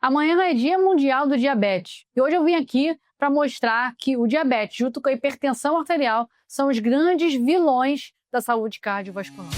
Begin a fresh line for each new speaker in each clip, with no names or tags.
Amanhã é Dia Mundial do Diabetes e hoje eu vim aqui para mostrar que o diabetes, junto com a hipertensão arterial, são os grandes vilões da saúde cardiovascular.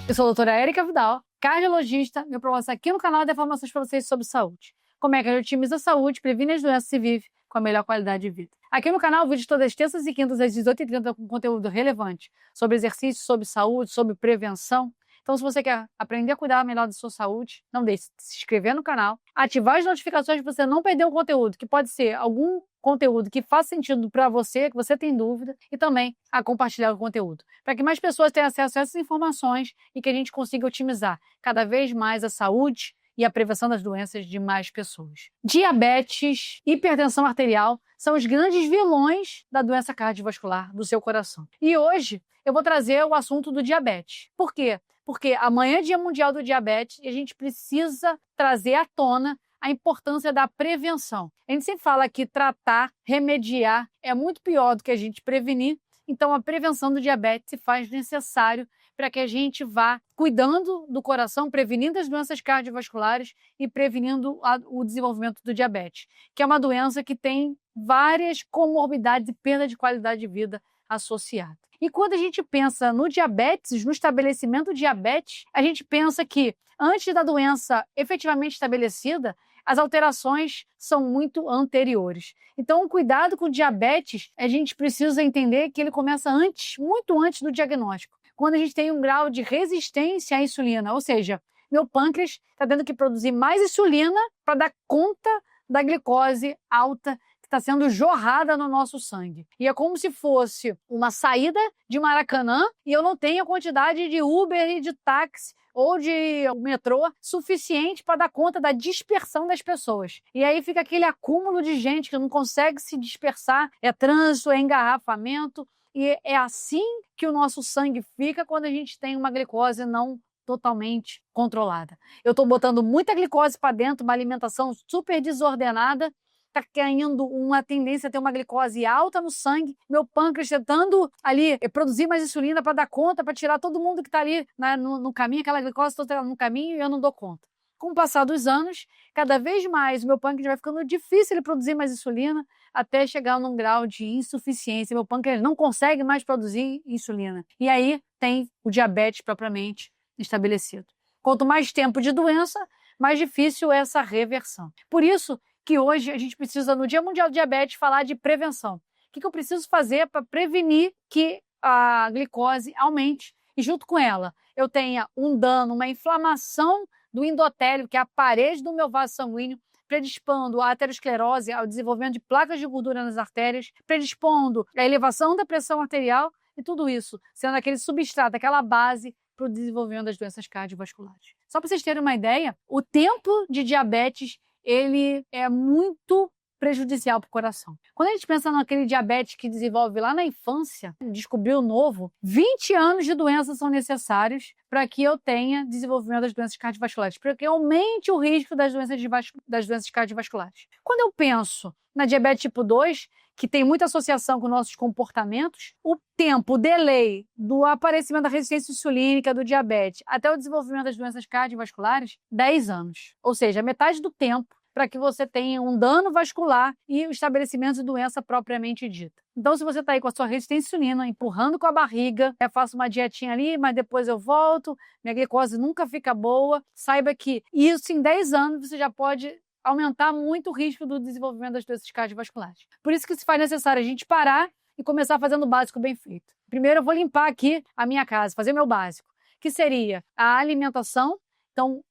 Eu sou a doutora Érica Vidal, cardiologista. Meu propósito aqui no canal é dar informações para vocês sobre saúde. Como é que a gente otimiza a saúde, previne as doenças e vive com a melhor qualidade de vida. Aqui no canal, vídeos todas as terças e quintas às 18h30 com conteúdo relevante sobre exercício, sobre saúde, sobre prevenção. Então, se você quer aprender a cuidar melhor da sua saúde, não deixe de se inscrever no canal, ativar as notificações para você não perder o conteúdo, que pode ser algum conteúdo que faça sentido para você, que você tem dúvida, e também a compartilhar o conteúdo, para que mais pessoas tenham acesso a essas informações e que a gente consiga otimizar cada vez mais a saúde e a prevenção das doenças de mais pessoas. Diabetes, hipertensão arterial são os grandes vilões da doença cardiovascular do seu coração. E hoje eu vou trazer o assunto do diabetes. Por quê? Porque amanhã é Dia Mundial do Diabetes e a gente precisa trazer à tona a importância da prevenção. A gente sempre fala que tratar, remediar é muito pior do que a gente prevenir, então a prevenção do diabetes se faz necessário para que a gente vá cuidando do coração, prevenindo as doenças cardiovasculares e prevenindo o desenvolvimento do diabetes, que é uma doença que tem várias comorbidades e perda de qualidade de vida associada. E quando a gente pensa no diabetes, no estabelecimento do diabetes, a gente pensa que antes da doença efetivamente estabelecida, as alterações são muito anteriores. Então, o cuidado com o diabetes, a gente precisa entender que ele começa antes, muito antes do diagnóstico. Quando a gente tem um grau de resistência à insulina, ou seja, meu pâncreas está tendo que produzir mais insulina para dar conta da glicose alta que está sendo jorrada no nosso sangue. E é como se fosse uma saída de Maracanã e eu não tenho a quantidade de Uber e de táxi ou de metrô suficiente para dar conta da dispersão das pessoas. E aí fica aquele acúmulo de gente que não consegue se dispersar, é trânsito, é engarrafamento, e é assim que o nosso sangue fica quando a gente tem uma glicose não totalmente controlada. Eu estou botando muita glicose para dentro, uma alimentação super desordenada, está caindo uma tendência a ter uma glicose alta no sangue, meu pâncreas tentando ali produzir mais insulina para dar conta, para tirar todo mundo que está ali no caminho, aquela glicose toda no caminho, e eu não dou conta. Com o passar dos anos, cada vez mais o meu pâncreas vai ficando difícil de produzir mais insulina, até chegar num grau de insuficiência. Meu pâncreas não consegue mais produzir insulina. E aí tem o diabetes propriamente estabelecido. Quanto mais tempo de doença, mais difícil é essa reversão. Por isso que hoje a gente precisa, no Dia Mundial do Diabetes, falar de prevenção. O que eu preciso fazer para prevenir que a glicose aumente e, junto com ela, eu tenha um dano, uma inflamação do endotélio, que é a parede do meu vaso sanguíneo, predispondo à aterosclerose, ao desenvolvimento de placas de gordura nas artérias, predispondo à elevação da pressão arterial e tudo isso sendo aquele substrato, aquela base para o desenvolvimento das doenças cardiovasculares. Só para vocês terem uma ideia, o tempo de diabetes ele é muito prejudicial para o coração. Quando a gente pensa naquele diabetes que desenvolve lá na infância, descobriu novo, 20 anos de doença são necessários para que eu tenha desenvolvimento das doenças cardiovasculares, para que aumente o risco das doenças cardiovasculares. Quando eu penso na diabetes tipo 2, que tem muita associação com nossos comportamentos, o tempo, o delay do aparecimento da resistência insulínica, do diabetes, até o desenvolvimento das doenças cardiovasculares, 10 anos. Ou seja, metade do tempo para que você tenha um dano vascular e o estabelecimento de doença propriamente dita. Então, se você está aí com a sua resistência à insulina, empurrando com a barriga, eu faço uma dietinha ali, mas depois eu volto, minha glicose nunca fica boa, saiba que isso em 10 anos você já pode aumentar muito o risco do desenvolvimento das doenças cardiovasculares. Por isso que se faz necessário a gente parar e começar fazendo o básico bem feito. Primeiro eu vou limpar aqui a minha casa, fazer meu básico, que seria a alimentação. Então,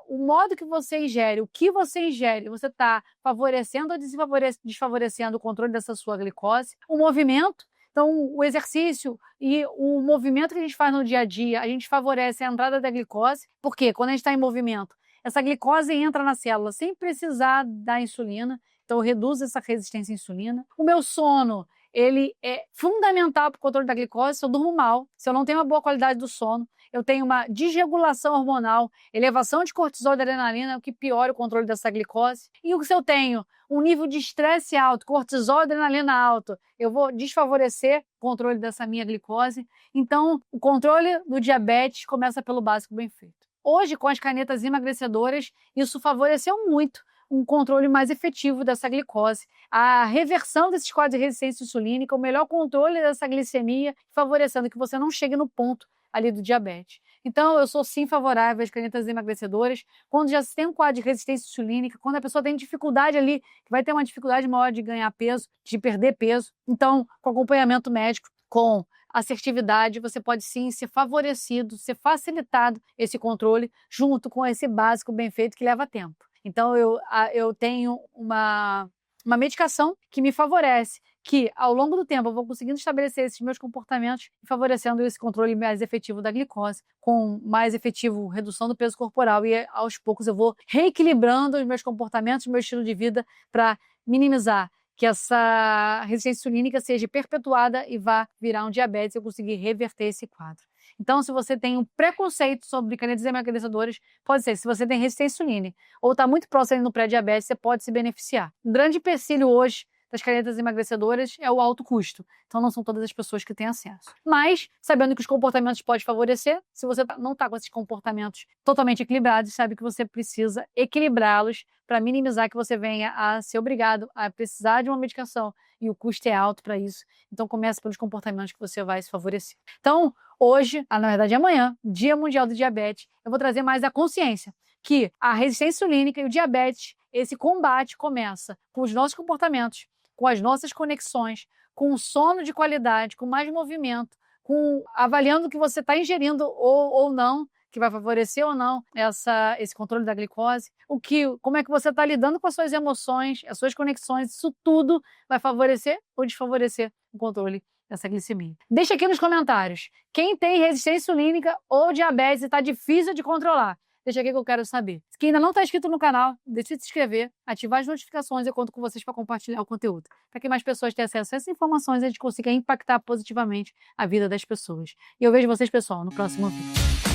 o modo que você ingere, o que você ingere, você está favorecendo ou desfavorecendo o controle dessa sua glicose. O movimento, então o exercício e o movimento que a gente faz no dia a dia, a gente favorece a entrada da glicose, porque quando a gente está em movimento, essa glicose entra na célula sem precisar da insulina, então eu reduzo essa resistência à insulina. O meu sono, ele é fundamental para o controle da glicose. Se eu durmo mal, se eu não tenho uma boa qualidade do sono, eu tenho uma desregulação hormonal, elevação de cortisol e de adrenalina, o que piora o controle dessa glicose. E se eu tenho um nível de estresse alto, cortisol e adrenalina alto, eu vou desfavorecer o controle dessa minha glicose. Então, o controle do diabetes começa pelo básico bem feito. hoje, com as canetas emagrecedoras, isso favoreceu muito um controle mais efetivo dessa glicose, a reversão desses quadros de resistência insulínica, o melhor controle dessa glicemia, favorecendo que você não chegue no ponto ali do diabetes. Então, eu sou sim favorável às canetas emagrecedoras, quando já se tem um quadro de resistência insulínica, quando a pessoa tem dificuldade ali, que vai ter uma dificuldade maior de ganhar peso, de perder peso. Então, com acompanhamento médico, com assertividade, você pode sim ser favorecido, ser facilitado esse controle, junto com esse básico bem feito que leva tempo. Então, eu tenho uma medicação que me favorece, que ao longo do tempo eu vou conseguindo estabelecer esses meus comportamentos e favorecendo esse controle mais efetivo da glicose, com mais efetivo redução do peso corporal e aos poucos eu vou reequilibrando os meus comportamentos, meu estilo de vida para minimizar que essa resistência insulínica seja perpetuada e vá virar um diabetes e eu conseguir reverter esse quadro. Então, se você tem um preconceito sobre canetas emagrecedoras, pode ser, se você tem resistência insulínica ou está muito próximo no pré-diabetes, você pode se beneficiar. Um grande empecilho hoje das canetas emagrecedoras é o alto custo. Então, não são todas as pessoas que têm acesso. Mas, sabendo que os comportamentos podem favorecer, se você não está com esses comportamentos totalmente equilibrados, sabe que você precisa equilibrá-los para minimizar que você venha a ser obrigado a precisar de uma medicação e o custo é alto para isso. Então, comece pelos comportamentos que você vai se favorecer. Então, hoje, na verdade amanhã, Dia Mundial do Diabetes, eu vou trazer mais a consciência que a resistência insulínica e o diabetes, esse combate começa com os nossos comportamentos, com as nossas conexões, com o sono de qualidade, com mais movimento, com avaliando o que você está ingerindo ou não, que vai favorecer ou não esse controle da glicose, como é que você está lidando com as suas emoções, as suas conexões, isso tudo vai favorecer ou desfavorecer o controle dessa glicemia. Deixa aqui nos comentários, quem tem resistência insulínica ou diabetes e está difícil de controlar, deixa aqui que eu quero saber. Quem ainda não está inscrito no canal, deixa de se inscrever, ativar as notificações e eu conto com vocês para compartilhar o conteúdo. Para que mais pessoas tenham acesso a essas informações e a gente consiga impactar positivamente a vida das pessoas. E eu vejo vocês, pessoal, no próximo vídeo.